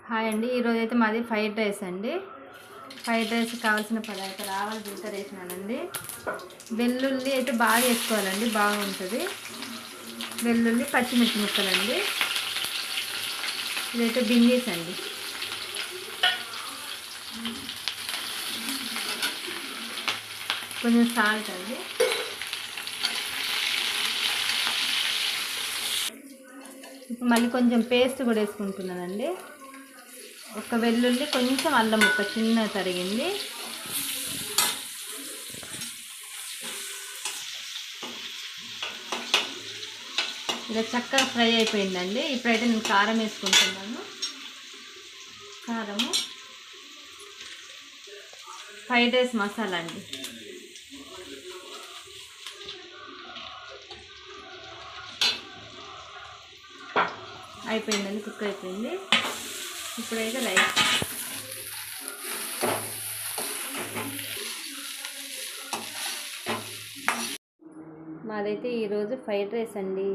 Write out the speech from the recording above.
Hi అండి, ఈరోజు అయితే మాది ఫ్రైడ్ రైస్ అండి. ఫ్రైడ్ రైస్ కావాల్సిన పదార్థాలు ఆవాలు జీలకర్ర వేసినానండి. వెల్లుల్లి అయితే బాగా వేసుకోవాలండి, బాగుంటుంది. వెల్లుల్లి పచ్చిమిర్చి ముక్కలండి. ఇదైతే బింగీస్ అండి. కొంచెం సాల్ట్ అండి. ఇప్పుడు మళ్ళీ కొంచెం పేస్ట్ కూడా వేసుకుంటున్నానండి. ఒక వెల్లుల్లి, కొంచెం అల్లం ముక్క చిన్న తరిగింది. ఇలా చక్కగా ఫ్రై అయిపోయిందండి. ఇప్పుడైతే నేను కారం వేసుకుంటున్నాను. కారము, ఫ్రైడ్ రైస్ మసాలా అండి. అయిపోయిందండి, కుక్ అయిపోయింది. ఇప్పుడైతే రైస్. మాదైతే ఈరోజు ఫ్రైడ్ రైస్ అండి.